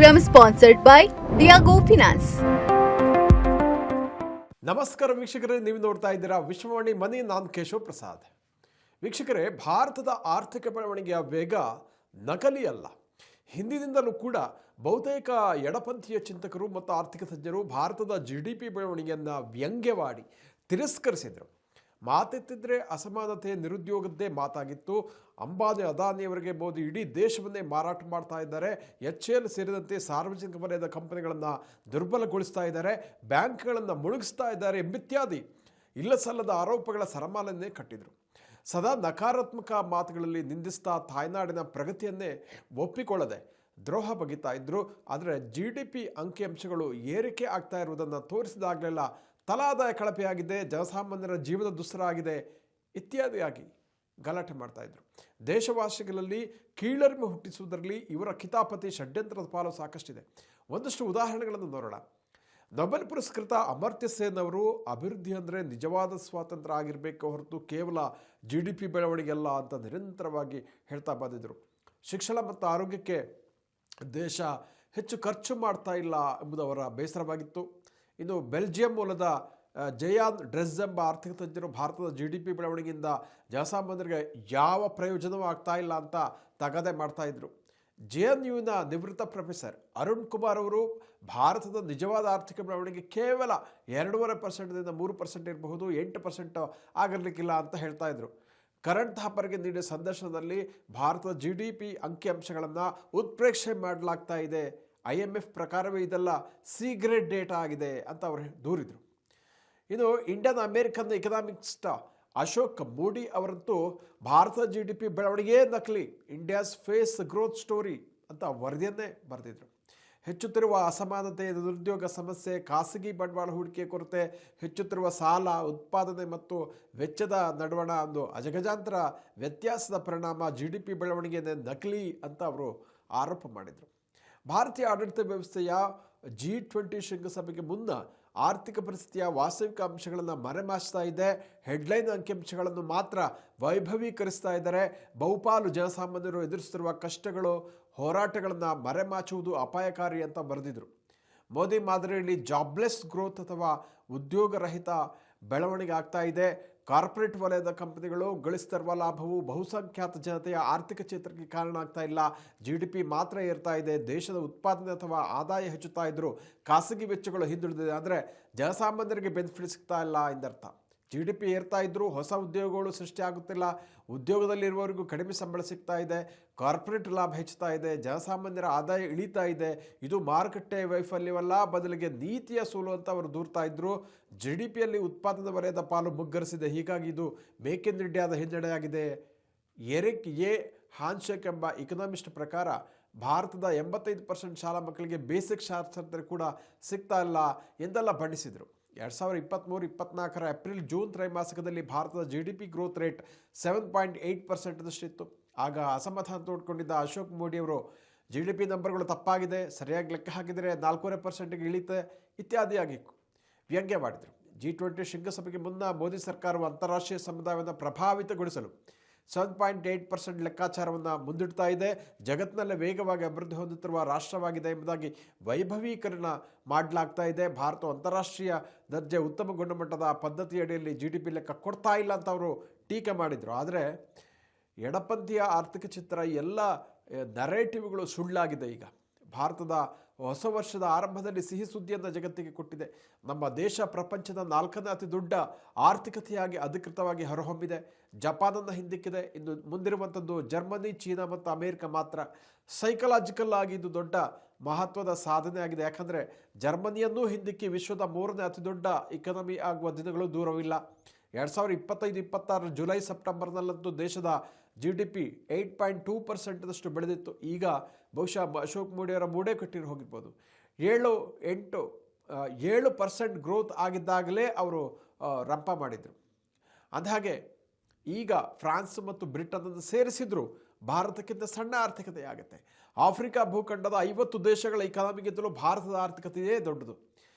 program sponsored by Diago Finance. ನಮಸ್ಕಾರ ವೀಕ್ಷಕರೇ, ನೀವು ನೋಡ್ತಾ ಇದ್ದೀರಾ ವಿಶ್ವವಾಣಿ ಮನಿ. ನಾನು ಕೇಶವ್ ಪ್ರಸಾದ್. ವೀಕ್ಷಕರೇ, ಭಾರತದ ಆರ್ಥಿಕ ಬೆಳವಣಿಗೆಯ ವೇಗ ನಕಲಿ ಅಲ್ಲ. ಹಿಂದಿನಿಂದಲೂ ಕೂಡ ಬಹುತೇಕ ಎಡಪಂಥೀಯ ಚಿಂತಕರು ಮತ್ತು ಆರ್ಥಿಕ ತಜ್ಞರು ಭಾರತದ GDP ಬೆಳವಣಿಗೆಯನ್ನು ವ್ಯಂಗ್ಯವಾಡಿ ತಿರಸ್ಕರಿಸಿದರು. ಮಾತೆತ್ತಿದ್ರೆ ಅಸಮಾನತೆ, ನಿರುದ್ಯೋಗದ್ದೇ ಮಾತಾಗಿತ್ತು. ಅಂಬಾನಿ, ಅದಾನಿಯವರಿಗೆ ಮೋದಿ ಇಡೀ ದೇಶವನ್ನೇ ಮಾರಾಟ ಮಾಡ್ತಾ ಇದ್ದಾರೆ. HAL ಸೇರಿದಂತೆ ಸಾರ್ವಜನಿಕ ವಲಯದ ಕಂಪನಿಗಳನ್ನು ದುರ್ಬಲಗೊಳಿಸ್ತಾ ಇದ್ದಾರೆ, ಬ್ಯಾಂಕ್ಗಳನ್ನು ಮುಳುಗಿಸ್ತಾ ಇದ್ದಾರೆ ಎಂಬಿತ್ಯಾದಿ ಇಲ್ಲ ಸಲ್ಲದ ಆರೋಪಗಳ ಸರಮಾಲೆಯನ್ನೇ ಕಟ್ಟಿದರು. ಸದಾ ನಕಾರಾತ್ಮಕ ಮಾತುಗಳಲ್ಲಿ ನಿಂದಿಸ್ತಾ ತಾಯ್ನಾಡಿನ ಪ್ರಗತಿಯನ್ನೇ ಒಪ್ಪಿಕೊಳ್ಳದೆ ದ್ರೋಹ ಬಗೆತಾ ಇದ್ದರು. ಆದರೆ GDP ಅಂಕಿಅಂಶಗಳು ಏರಿಕೆ ಆಗ್ತಾ ಇರುವುದನ್ನು ತೋರಿಸಿದಾಗಲೆಲ್ಲ ತಲಾದಾಯ ಕಳಪೆಯಾಗಿದೆ, ಜನಸಾಮಾನ್ಯರ ಜೀವನ ದುಸ್ತರ ಆಗಿದೆ ಇತ್ಯಾದಿಯಾಗಿ ಗಲಾಟೆ ಮಾಡ್ತಾಯಿದ್ರು. ದೇಶವಾಸಿಗಳಲ್ಲಿ ಕೀಳರಿಮೆ ಹುಟ್ಟಿಸುವುದರಲ್ಲಿ ಇವರ ಕಿತಾಪತಿ ಷಡ್ಯಂತ್ರದ ಪಾಲು ಸಾಕಷ್ಟಿದೆ. ಒಂದಷ್ಟು ಉದಾಹರಣೆಗಳನ್ನು ನೋಡೋಣ. ನೊಬೆಲ್ ಪುರಸ್ಕೃತ ಅಮರ್ತ್ಯ ಸೇನ್ ಅವರು ಅಭಿವೃದ್ಧಿ ಅಂದರೆ ನಿಜವಾದ ಸ್ವಾತಂತ್ರ್ಯ ಆಗಿರಬೇಕು ಹೊರತು ಕೇವಲ GDP ಬೆಳವಣಿಗೆ ಅಲ್ಲ ಅಂತ ನಿರಂತರವಾಗಿ ಹೇಳ್ತಾ ಬಂದಿದ್ದರು. ಶಿಕ್ಷಣ ಮತ್ತು ಆರೋಗ್ಯಕ್ಕೆ ದೇಶ ಹೆಚ್ಚು ಖರ್ಚು ಮಾಡ್ತಾ ಇಲ್ಲ ಎಂಬುದು ಅವರ ಬೇಸರವಾಗಿತ್ತು. ಇನ್ನು ಬೆಲ್ಜಿಯಂ ಮೂಲದ ಜಯಾನ್ ಡ್ರೆಸ್ ಎಂಬ ಆರ್ಥಿಕ ತಜ್ಞರು ಭಾರತದ GDP ಬೆಳವಣಿಗೆಯಿಂದ ಜನಸಾಮಾನ್ಯರಿಗೆ ಯಾವ ಪ್ರಯೋಜನವೂ ಆಗ್ತಾ ಇಲ್ಲ ಅಂತ ತಗಾದೆ ಮಾಡ್ತಾಯಿದ್ರು. JNUನ ನಿವೃತ್ತ ಪ್ರೊಫೆಸರ್ ಅರುಣ್ ಕುಮಾರ್ ಅವರು ಭಾರತದ ನಿಜವಾದ ಆರ್ಥಿಕ ಬೆಳವಣಿಗೆ ಕೇವಲ 2.5%ದಿಂದ 3% ಇರಬಹುದು, 8% ಆಗಿರಲಿಕ್ಕಿಲ್ಲ ಅಂತ ಹೇಳ್ತಾ ಇದ್ರು. ಕರಣ್ ಥಾಪರ್ಗೆ ನೀಡಿದ ಸಂದರ್ಶನದಲ್ಲಿ ಭಾರತದ GDP ಅಂಕಿಅಂಶಗಳನ್ನು ಉತ್ಪ್ರೇಕ್ಷೆ ಮಾಡಲಾಗ್ತಾ ಇದೆ, IMF ಪ್ರಕಾರವೇ ಇದೆಲ್ಲ ಸಿ ಗ್ರೇಡ್ ಡೇಟಾ ಆಗಿದೆ ಅಂತ ಅವರು ದೂರಿದರು. ಇನ್ನು ಇಂಡಿಯನ್ ಅಮೇರಿಕನ್ ಎಕನಾಮಿಕ್ಸ್ಟ್ ಅಶೋಕ್ ಮೋಡಿ ಅವರಂತೂ ಭಾರತದ GDP ಬೆಳವಣಿಗೆ ನಕಲಿ, ಇಂಡಿಯಾಸ್ ಫೇಸ್ ಗ್ರೋತ್ ಸ್ಟೋರಿ ಅಂತ ವರದಿಯನ್ನೇ ಬರೆದಿದ್ರು. ಹೆಚ್ಚುತ್ತಿರುವ ಅಸಮಾನತೆ, ನಿರುದ್ಯೋಗ ಸಮಸ್ಯೆ, ಖಾಸಗಿ ಬಂಡವಾಳ ಹೂಡಿಕೆ ಕೊರತೆ, ಹೆಚ್ಚುತ್ತಿರುವ ಸಾಲ, ಉತ್ಪಾದನೆ ಮತ್ತು ವೆಚ್ಚದ ನಡುವಣ ಒಂದು ಅಜಗಜಾಂತರ ವ್ಯತ್ಯಾಸದ ಪರಿಣಾಮ GDP ಬೆಳವಣಿಗೆಯನ್ನೇ ನಕಲಿ ಅಂತ ಅವರು ಆರೋಪ ಮಾಡಿದರು. ಭಾರತೀಯ ಆಡಳಿತ ವ್ಯವಸ್ಥೆಯ G20 ಶೃಂಗಸಭೆಗೆ ಮುನ್ನ ಆರ್ಥಿಕ ಪರಿಸ್ಥಿತಿಯ ವಾಸ್ತವಿಕ ಅಂಶಗಳನ್ನು ಮರೆಮಾಚ್ತಾ ಇದೆ. ಹೆಡ್ಲೈನ್ ಅಂಕಿಅಂಶಗಳನ್ನು ಮಾತ್ರ ವೈಭವೀಕರಿಸ್ತಾ ಇದ್ದಾರೆ. ಬಹುಪಾಲು ಜನಸಾಮಾನ್ಯರು ಎದುರಿಸುತ್ತಿರುವ ಕಷ್ಟಗಳು, ಹೋರಾಟಗಳನ್ನು ಮರೆಮಾಚುವುದು ಅಪಾಯಕಾರಿ ಅಂತ ಬರೆದಿದ್ರು. ಮೋದಿ ಮಾದರಿಯಲ್ಲಿ ಜಾಬ್ಲೆಸ್ ಗ್ರೋತ್ ಅಥವಾ ಉದ್ಯೋಗರಹಿತ ಬೆಳವಣಿಗೆ ಆಗ್ತಾ ಇದೆ. ಕಾರ್ಪೊರೇಟ್ ವಲಯದ ಕಂಪನಿಗಳು ಗಳಿಸ್ತಿರುವ ಲಾಭವು ಬಹುಸಂಖ್ಯಾತ ಜನತೆಯ ಆರ್ಥಿಕ ಚೇತರಿಕೆ ಕಾರಣ ಆಗ್ತಾ ಇಲ್ಲ. GDP ಮಾತ್ರ ಏರ್ತಾ ಇದೆ, ದೇಶದ ಉತ್ಪಾದನೆ ಅಥವಾ ಆದಾಯ ಹೆಚ್ಚುತ್ತಾ ಇದ್ದರೂ ಖಾಸಗಿ ವೆಚ್ಚಗಳು ಹಿಂದುಳಿದಿದೆ. ಅಂದರೆ ಜನಸಾಮಾನ್ಯರಿಗೆ ಬೆನಿಫಿಟ್ ಸಿಗ್ತಾ ಇಲ್ಲ ಎಂದರ್ಥ. GDP ಏರ್ತಾ ಇದ್ದರೂ ಹೊಸ ಉದ್ಯೋಗಗಳು ಸೃಷ್ಟಿಯಾಗುತ್ತಿಲ್ಲ, ಉದ್ಯೋಗದಲ್ಲಿರುವವರಿಗೂ ಕಡಿಮೆ ಸಂಬಳ ಸಿಗ್ತಾ ಇದೆ, ಕಾರ್ಪೊರೇಟ್ ಲಾಭ ಹೆಚ್ಚುತ್ತಾ ಇದೆ, ಜನಸಾಮಾನ್ಯರ ಆದಾಯ ಇಳಿತಾ ಇದೆ. ಇದು ಮಾರುಕಟ್ಟೆ ವೈಫಲ್ಯವಲ್ಲ, ಬದಲಿಗೆ ನೀತಿಯ ಸೋಲು ಅಂತ ಅವರು ದೂರ್ತಾ ಇದ್ದರು. GDPಯಲ್ಲಿ ಉತ್ಪಾದನಾ ವಲಯದ ಪಾಲು ಮುಗ್ಗರಿಸಿದೆ, ಹೀಗಾಗಿ ಇದು ಮೇಕ್ ಇನ್ ಇಂಡಿಯಾದ ಹಿನ್ನಡೆಯಾಗಿದೆ. ಎರಿಕ್ ಎ ಹಾನ್ಶೆಕ್ ಎಂಬ ಇಕನಾಮಿಸ್ಟ್ ಪ್ರಕಾರ ಭಾರತದ 85% ಶಾಲಾ ಮಕ್ಕಳಿಗೆ ಬೇಸಿಕ್ ಸಾಕ್ಷರತೆ ಕೂಡ ಸಿಗ್ತಾ ಇಲ್ಲ ಎಂದೆಲ್ಲ ಬಣ್ಣಿಸಿದರು. 2023-24 ಏಪ್ರಿಲ್-ಜೂನ್ ತ್ರೈಮಾಸಿಕದಲ್ಲಿ ಭಾರತದ GDP ಗ್ರೋತ್ ರೇಟ್ 7.8%ದಷ್ಟಿತ್ತು. ಆಗ ಅಸಮಾಧಾನ ತೋಡ್ಕೊಂಡಿದ್ದ ಅಶೋಕ್ ಮೋಡಿಯವರು GDP ನಂಬರ್ಗಳು ತಪ್ಪಾಗಿದೆ, ಸರಿಯಾಗಿ ಲೆಕ್ಕ ಹಾಕಿದರೆ 4.5%ಗೆ ಇಳಿತೆ ಇತ್ಯಾದಿಯಾಗಿ ವ್ಯಂಗ್ಯವಾಡಿದರು. G20 ಶೃಂಗಸಭೆಗೆ ಮುನ್ನ ಮೋದಿ ಸರ್ಕಾರವು ಅಂತಾರಾಷ್ಟ್ರೀಯ ಸಮುದಾಯವನ್ನು ಪ್ರಭಾವಿತಗೊಳಿಸಲು 7.8% ಲೆಕ್ಕಾಚಾರವನ್ನು ಮುಂದಿಡ್ತಾ ಇದೆ. ಜಗತ್ತಿನಲ್ಲೇ ವೇಗವಾಗಿ ಅಭಿವೃದ್ಧಿ ಹೊಂದುತ್ತಿರುವ ರಾಷ್ಟ್ರವಾಗಿದೆ ಎಂಬುದಾಗಿ ವೈಭವೀಕರಣ ಮಾಡಲಾಗ್ತಾ ಇದೆ. ಭಾರತ ಅಂತಾರಾಷ್ಟ್ರೀಯ ದರ್ಜೆ ಉತ್ತಮ ಗುಣಮಟ್ಟದ ಪದ್ಧತಿಯಡಿಯಲ್ಲಿ GDP ಲೆಕ್ಕ ಕೊಡ್ತಾ ಇಲ್ಲ ಅಂತ ಅವರು ಟೀಕೆ ಮಾಡಿದರು. ಆದರೆ ಎಡಪಂಥೀಯ ಆರ್ಥಿಕ ಚಿತ್ರ ಎಲ್ಲ ನರೇಟಿವ್ಗಳು ಸುಳ್ಳಾಗಿದೆ. ಈಗ ಭಾರತದ ಹೊಸ ವರ್ಷದ ಆರಂಭದಲ್ಲಿ ಸಿಹಿ ಸುದ್ದಿಯನ್ನು ಜಗತ್ತಿಗೆ ಕೊಟ್ಟಿದೆ. ನಮ್ಮ ದೇಶ ಪ್ರಪಂಚದ 4ನೇ ಅತಿ ದೊಡ್ಡ ಆರ್ಥಿಕತೆಯಾಗಿ ಅಧಿಕೃತವಾಗಿ ಹೊರಹೊಮ್ಮಿದೆ. ಜಪಾನನ್ನು ಹಿಂದಿಕ್ಕಿದೆ. ಇನ್ನು ಮುಂದಿರುವಂಥದ್ದು ಜರ್ಮನಿ, ಚೀನಾ ಮತ್ತು ಅಮೇರಿಕ ಮಾತ್ರ. ಸೈಕಲಾಜಿಕಲ್ ಆಗಿ ಇದು ದೊಡ್ಡ ಮಹತ್ವದ ಸಾಧನೆ ಆಗಿದೆ. ಯಾಕಂದರೆ ಜರ್ಮನಿಯನ್ನೂ ಹಿಂದಿಕ್ಕಿ ವಿಶ್ವದ 3ನೇ ಅತಿ ದೊಡ್ಡ ಇಕಾನಮಿ ಆಗುವ ದಿನಗಳು ದೂರವಿಲ್ಲ. 2025-26 ಜುಲೈ-ಸೆಪ್ಟೆಂಬರ್ನಲ್ಲಂತೂ ದೇಶದ GDP 8.2%ದಷ್ಟು ಬೆಳೆದಿತ್ತು. ಈಗ ಬಹುಶಃ ಅಶೋಕ್ ಮೋಡಿಯವರ ಮೂಡೇ ಕಟ್ಟಿರು ಹೋಗಿರ್ಬೋದು. 7% ಗ್ರೋತ್ ಆಗಿದ್ದಾಗಲೇ ಅವರು ರಂಪ ಮಾಡಿದರು. ಅಂದಹಾಗೆ ಈಗ ಫ್ರಾನ್ಸ್ ಮತ್ತು ಬ್ರಿಟನ್ನನ್ನು ಸೇರಿಸಿದ್ರು ಭಾರತಕ್ಕಿಂತ ಸಣ್ಣ ಆರ್ಥಿಕತೆ ಆಗುತ್ತೆ. ಆಫ್ರಿಕಾ ಭೂಖಂಡದ 50 ದೇಶಗಳ ಇಕಾನಮಿಗಿಂತಲೂ ಭಾರತದ ಆರ್ಥಿಕತೆಯೇ ದೊಡ್ಡದು.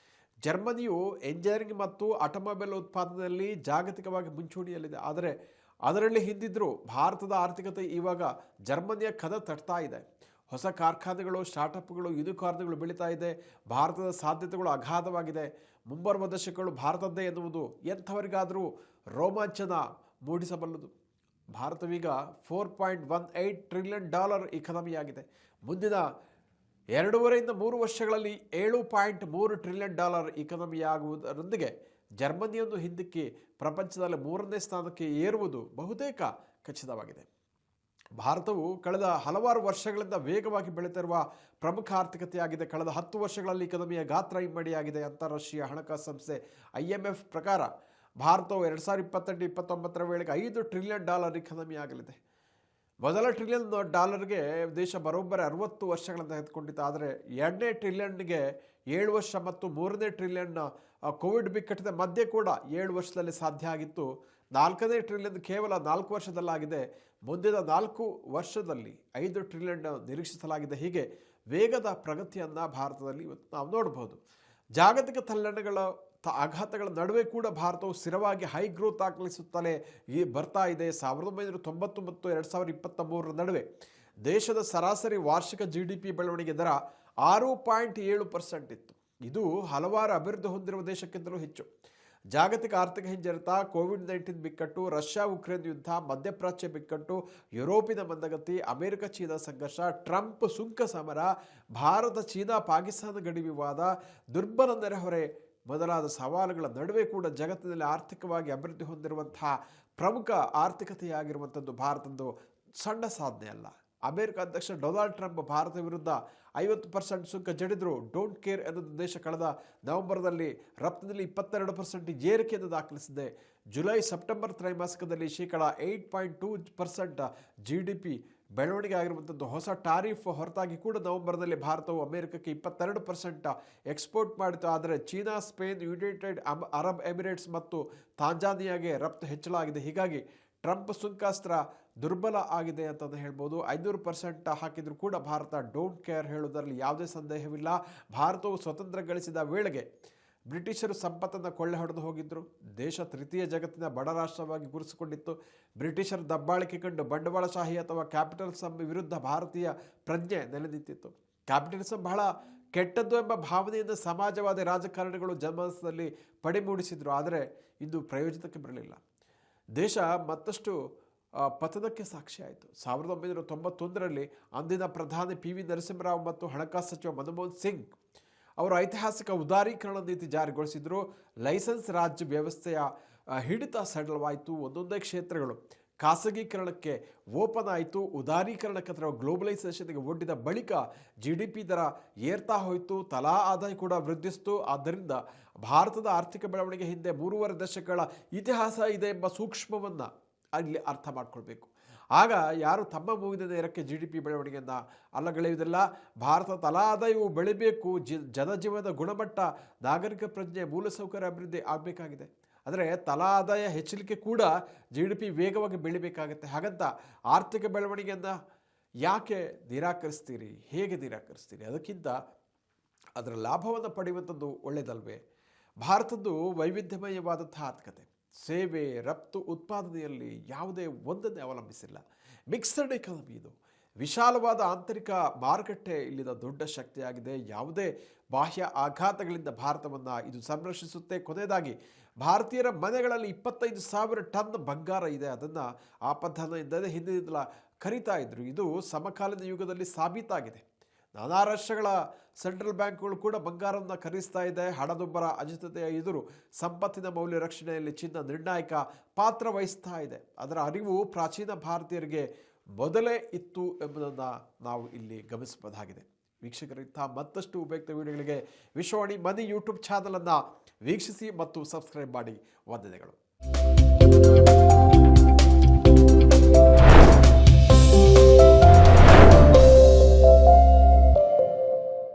ಜರ್ಮನಿಯು ಎಂಜಿನಿಯರಿಂಗ್ ಮತ್ತು ಆಟೋಮೊಬೈಲ್ ಉತ್ಪಾದನೆಯಲ್ಲಿ ಜಾಗತಿಕವಾಗಿ ಮುಂಚೂಣಿಯಲ್ಲಿದೆ. ಆದರೆ ಅದರಲ್ಲಿ ಹಿಂದಿದ್ದರೂ ಭಾರತದ ಆರ್ಥಿಕತೆ ಇವಾಗ ಜರ್ಮನಿಯ ಕದ ತಟ್ತಾ ಇದೆ. ಹೊಸ ಕಾರ್ಖಾನೆಗಳು, ಸ್ಟಾರ್ಟಪ್ಗಳು, ಯೂನಿಕಾರ್ನ್ಗಳು ಬೆಳೀತಾ ಇದೆ. ಭಾರತದ ಸಾಧ್ಯತೆಗಳು ಅಗಾಧವಾಗಿದೆ. ಮುಂಬರುವ ದಶಕಗಳು ಭಾರತದ್ದೇ ಎನ್ನುವುದು ಎಂಥವರಿಗಾದರೂ ರೋಮಾಂಚನ ಮೂಡಿಸಬಲ್ಲದು. ಭಾರತವೀಗ $4.18 ಟ್ರಿಲಿಯನ್ ಇಕಾನಮಿಯಾಗಿದೆ. ಮುಂದಿನ 2.5 ಇಂದ 3 ವರ್ಷಗಳಲ್ಲಿ $7.3 ಟ್ರಿಲಿಯನ್ ಇಕಾನಮಿಯಾಗುವುದರೊಂದಿಗೆ ಜರ್ಮನಿಯನ್ನು ಹಿಂದಿಕ್ಕಿ ಪ್ರಪಂಚದಲ್ಲಿ 3ನೇ ಸ್ಥಾನಕ್ಕೆ ಏರುವುದು ಬಹುತೇಕ ಖಚಿತವಾಗಿದೆ. ಭಾರತವು ಕಳೆದ ಹಲವಾರು ವರ್ಷಗಳಿಂದ ವೇಗವಾಗಿ ಬೆಳೆಯುತ್ತಿರುವ ಪ್ರಮುಖ ಆರ್ಥಿಕತೆಯಾಗಿದೆ. ಕಳೆದ 10 ವರ್ಷಗಳಲ್ಲಿ ಇಕಾನಮಿಯ ಗಾತ್ರ ಇಮ್ಮಡಿಯಾಗಿದೆ. ಅಂತಾರಾಷ್ಟ್ರೀಯ ಹಣಕಾಸು ಸಂಸ್ಥೆ IMF ಪ್ರಕಾರ ಭಾರತವು 2028-29 ವೇಳೆಗೆ $5 ಟ್ರಿಲಿಯನ್ ಇಕಾನಮಿ ಆಗಲಿದೆ. ಮೊದಲ $1 ಟ್ರಿಲಿಯನ್ ದೇಶ ಬರೋಬ್ಬರಿ 60 ವರ್ಷಗಳನ್ನು ತೆಗೆದುಕೊಂಡಿತ್ತು. ಆದರೆ 2ನೇ ಟ್ರಿಲಿಯನ್ಗೆ 7 ವರ್ಷ ಮತ್ತು 3ನೇ ಟ್ರಿಲಿಯನ್ ಕೋವಿಡ್ ಬಿಕ್ಕಟ್ಟಿನ ಮಧ್ಯೆ ಕೂಡ 7 ವರ್ಷದಲ್ಲಿ ಸಾಧ್ಯ ಆಗಿತ್ತು. 4ನೇ ಟ್ರಿಲಿಯನ್ ಕೇವಲ 4 ವರ್ಷದಲ್ಲಾಗಿದೆ. ಮುಂದಿನ 4 ವರ್ಷದಲ್ಲಿ 5 ಟ್ರಿಲಿಯನ್ ನಿರೀಕ್ಷಿಸಲಾಗಿದೆ. ಹೀಗೆ ವೇಗದ ಪ್ರಗತಿಯನ್ನು ಭಾರತದಲ್ಲಿ ಇವತ್ತು ನಾವು ನೋಡಬಹುದು. ಜಾಗತಿಕ ತಲ್ಲಣಗಳ ಆಘಾತಗಳ ನಡುವೆ ಕೂಡ ಭಾರತವು ಸ್ಥಿರವಾಗಿ ಹೈ ಗ್ರೋತ್ ದಾಖಲಿಸುತ್ತಲೇ ಬರ್ತಾ ಇದೆ. 1990 ಮತ್ತು 2023 ನಡುವೆ ದೇಶದ ಸರಾಸರಿ ವಾರ್ಷಿಕ GDP ಬೆಳವಣಿಗೆ ದರ 6.7% ಇತ್ತು. ಇದು ಹಲವಾರು ಅಭಿವೃದ್ಧಿ ಹೊಂದಿರುವ ದೇಶಕ್ಕಿಂತಲೂ ಹೆಚ್ಚು. ಜಾಗತಿಕ ಆರ್ಥಿಕ ಹಿಂಜರಿತ, ಕೋವಿಡ್-19 ಬಿಕ್ಕಟ್ಟು, ರಷ್ಯಾ-ಉಕ್ರೇನ್ ಯುದ್ಧ, ಮಧ್ಯಪ್ರಾಚ್ಯ ಬಿಕ್ಕಟ್ಟು, ಯುರೋಪಿನ ಮಂದಗತಿ, ಅಮೆರಿಕ-ಚೀನಾ ಸಂಘರ್ಷ, ಟ್ರಂಪ್ ಸುಂಕ ಸಮರ, ಭಾರತ-ಚೀನಾ-ಪಾಕಿಸ್ತಾನ ಗಡಿ ವಿವಾದ, ದುರ್ಬಲ ನೆರೆಹೊರೆ ಮೊದಲಾದ ಸವಾಲುಗಳ ನಡುವೆ ಕೂಡ ಜಗತ್ತಿನಲ್ಲಿ ಆರ್ಥಿಕವಾಗಿ ಅಭಿವೃದ್ಧಿ ಹೊಂದಿರುವಂತಹ ಪ್ರಮುಖ ಆರ್ಥಿಕತೆಯಾಗಿರುವಂಥದ್ದು ಭಾರತದ್ದು ಸಣ್ಣ ಸಾಧನೆ ಅಲ್ಲ. ಅಮೆರಿಕ ಅಧ್ಯಕ್ಷ ಡೊನಾಲ್ಡ್ ಟ್ರಂಪ್ ಭಾರತ ವಿರುದ್ಧ 50% ಸುಂಕ ಜಡಿದ್ರು. ಡೋಂಟ್ ಕೇರ್ ಎನ್ನುವ ದೇಶ ಕಳೆದ ನವೆಂಬರ್ದಲ್ಲಿ ರಫ್ತಿನಲ್ಲಿ 22% ಏರಿಕೆಯನ್ನು ದಾಖಲಿಸಿದೆ. ಜುಲೈ-ಸೆಪ್ಟೆಂಬರ್ ತ್ರೈಮಾಸಿಕದಲ್ಲಿ ಶೇಕಡ 8.2% GDP ಬೆಳವಣಿಗೆ ಆಗಿರುವಂಥದ್ದು. ಹೊಸ ಟಾರಿಫ್ ಹೊರತಾಗಿ ಕೂಡ ನವೆಂಬರ್ನಲ್ಲಿ ಭಾರತವು ಅಮೆರಿಕಕ್ಕೆ 22% ಎಕ್ಸ್ಪೋರ್ಟ್ ಮಾಡಿತು. ಆದರೆ China, Spain, United Arab Emirates ಮತ್ತು ತಾಂಜಾನಿಯಾಗೆ ರಫ್ತು ಹೆಚ್ಚಳಾಗಿದೆ. ಹೀಗಾಗಿ ಟ್ರಂಪ್ ಸುಂಕಾಸ್ತ್ರ ದುರ್ಬಲ ಆಗಿದೆ ಅಂತಂದು ಹೇಳ್ಬೋದು. 500% ಹಾಕಿದರೂ ಕೂಡ ಭಾರತ ಡೋಂಟ್ ಕೇರ್ ಹೇಳುವುದರಲ್ಲಿ ಯಾವುದೇ ಸಂದೇಹವಿಲ್ಲ. ಭಾರತವು ಸ್ವತಂತ್ರ ಗಳಿಸಿದ ವೇಳೆಗೆ ಬ್ರಿಟಿಷರು ಸಂಪತ್ತನ್ನು ಕೊಳ್ಳೆ ಹೊಡೆದು ಹೋಗಿದ್ದರು. ದೇಶ ತೃತೀಯ ಜಗತ್ತಿನ ಬಡ ರಾಷ್ಟ್ರವಾಗಿ ಗುರುತಿಸಿಕೊಂಡಿತ್ತು. ಬ್ರಿಟಿಷರ ದಬ್ಬಾಳಿಕೆ ಕಂಡು ಬಂಡವಾಳಶಾಹಿ ಅಥವಾ ಕ್ಯಾಪಿಟಲಿಸಂ ವಿರುದ್ಧ ಭಾರತೀಯ ಪ್ರಜ್ಞೆ ನೆಲೆ ನಿಂತಿತ್ತು. ಕ್ಯಾಪಿಟಲಿಸಂ ಬಹಳ ಕೆಟ್ಟದ್ದು ಎಂಬ ಭಾವನೆಯಿಂದ ಸಮಾಜವಾದಿ ರಾಜಕಾರಣಿಗಳು ಜನಮಾನಸದಲ್ಲಿ ಪಡಿಮೂಡಿಸಿದರು. ಆದರೆ ಇದು ಪ್ರಯೋಜನಕ್ಕೆ ಬರಲಿಲ್ಲ. ದೇಶ ಮತ್ತಷ್ಟು ಪತನಕ್ಕೆ ಸಾಕ್ಷಿಯಾಯಿತು. 1991ರಲ್ಲಿ ಅಂದಿನ ಪ್ರಧಾನಿ PV ನರಸಿಂಹರಾವ್ ಮತ್ತು ಹಣಕಾಸು ಸಚಿವ ಮನಮೋಹನ್ ಸಿಂಗ್ ಅವರು ಐತಿಹಾಸಿಕ ಉದಾರೀಕರಣ ನೀತಿ ಜಾರಿಗೊಳಿಸಿದರು. ಲೈಸೆನ್ಸ್ ರಾಜ್ಯ ವ್ಯವಸ್ಥೆಯ ಹಿಡಿತ ಸಡಲವಾಯಿತು. ಒಂದೊಂದೇ ಕ್ಷೇತ್ರಗಳು ಖಾಸಗೀಕರಣಕ್ಕೆ ಓಪನ್ ಆಯಿತು. ಉದಾರೀಕರಣಕ್ಕೆ ಅಥವಾ ಗ್ಲೋಬಲೈಸೇಷನ್ಗೆ ಒಡ್ಡಿದ ಬಳಿಕ GDP ದರ ಏರ್ತಾ ಹೋಯಿತು. ತಲಾ ಆದಾಯ ಕೂಡ ವೃದ್ಧಿಸಿತು. ಆದ್ದರಿಂದ ಭಾರತದ ಆರ್ಥಿಕ ಬೆಳವಣಿಗೆ ಹಿಂದೆ 3.5 ದಶಕಗಳ ಇತಿಹಾಸ ಇದೆ ಎಂಬ ಸೂಕ್ಷ್ಮವನ್ನು ಅಲ್ಲಿ ಅರ್ಥ ಮಾಡ್ಕೊಳ್ಬೇಕು. ಆಗ ಯಾರು ತಮ್ಮ ಮುಗಿದ ನೇರಕ್ಕೆ GDP ಬೆಳವಣಿಗೆಯನ್ನು ಅಲ್ಲಗಳೆಯುವುದಿಲ್ಲ. ಭಾರತ ತಲಾ ಆದಾಯವು ಬೆಳಿಬೇಕು. ಜನಜೀವನದ ಗುಣಮಟ್ಟ, ನಾಗರಿಕ ಪ್ರಜ್ಞೆ, ಮೂಲಸೌಕರ್ಯ ಅಭಿವೃದ್ಧಿ ಆಗಬೇಕಾಗಿದೆ. ಆದರೆ ತಲಾ ಆದಾಯ ಹೆಚ್ಚಲಿಕ್ಕೆ ಕೂಡ GDP ವೇಗವಾಗಿ ಬೆಳಿಬೇಕಾಗುತ್ತೆ. ಹಾಗಂತ ಆರ್ಥಿಕ ಬೆಳವಣಿಗೆಯನ್ನು ಯಾಕೆ ನಿರಾಕರಿಸ್ತೀರಿ, ಹೇಗೆ ನಿರಾಕರಿಸ್ತೀರಿ? ಅದಕ್ಕಿಂತ ಅದರ ಲಾಭವನ್ನು ಪಡೆಯುವಂಥದ್ದು ಒಳ್ಳೆಯದಲ್ವೇ? ಭಾರತದ್ದು ವೈವಿಧ್ಯಮಯವಾದಂಥ ಆರ್ಥಿಕತೆ, ಸೇವೆ, ರಫ್ತು, ಉತ್ಪಾದನೆಯಲ್ಲಿ ಯಾವುದೇ ಒಂದನ್ನೇ ಅವಲಂಬಿಸಿಲ್ಲ. ಮಿಕ್ಸ್ಡ್ ಎಕಾನಮಿ ಇದು. ವಿಶಾಲವಾದ ಆಂತರಿಕ ಮಾರುಕಟ್ಟೆ ಇಲ್ಲಿನ ದೊಡ್ಡ ಶಕ್ತಿಯಾಗಿದೆ. ಯಾವುದೇ ಬಾಹ್ಯ ಆಘಾತಗಳಿಂದ ಭಾರತವನ್ನು ಇದು ಸಂರಕ್ಷಿಸುತ್ತೆ. ಕೊನೆಯದಾಗಿ ಭಾರತೀಯರ ಮನೆಗಳಲ್ಲಿ 25,000 ಟನ್ ಬಂಗಾರ ಇದೆ. ಅದನ್ನು ಆಪಧನ ಎಂದರೆ ಹಿಂದಿನಿಂದಲ ಕರೀತಾ ಇದ್ರು. ಇದು ಸಮಕಾಲೀನ ಯುಗದಲ್ಲಿ ಸಾಬೀತಾಗಿದೆ. ನಾನಾ ರಾಷ್ಟ್ರಗಳ ಸೆಂಟ್ರಲ್ ಬ್ಯಾಂಕ್ಗಳು ಕೂಡ ಬಂಗಾರವನ್ನು ಖರೀದಿಸ್ತಾ ಇದೆ. ಹಣದುಬ್ಬರ, ಅನಿಶ್ಚಿತತೆಯ ಎದುರು ಸಂಪತ್ತಿನ ಮೌಲ್ಯ ರಕ್ಷಣೆಯಲ್ಲಿ ಚಿನ್ನ ನಿರ್ಣಾಯಕ ಪಾತ್ರ ವಹಿಸ್ತಾ ಇದೆ. ಅದರ ಅರಿವು ಪ್ರಾಚೀನ ಭಾರತೀಯರಿಗೆ ಮೊದಲೇ ಇತ್ತು ಎಂಬುದನ್ನು ನಾವು ಇಲ್ಲಿ ಗಮನಿಸಬಹುದಾಗಿದೆ. ವೀಕ್ಷಕರಿಂದ ಮತ್ತಷ್ಟು ಉಪಯುಕ್ತ ವಿಡಿಯೋಗಳಿಗೆ ವಿಶ್ವವಾಣಿ ಮನಿ ಯೂಟ್ಯೂಬ್ ಚಾನಲನ್ನು ವೀಕ್ಷಿಸಿ ಮತ್ತು ಸಬ್ಸ್ಕ್ರೈಬ್ ಮಾಡಿ. ವಂದನೆಗಳು.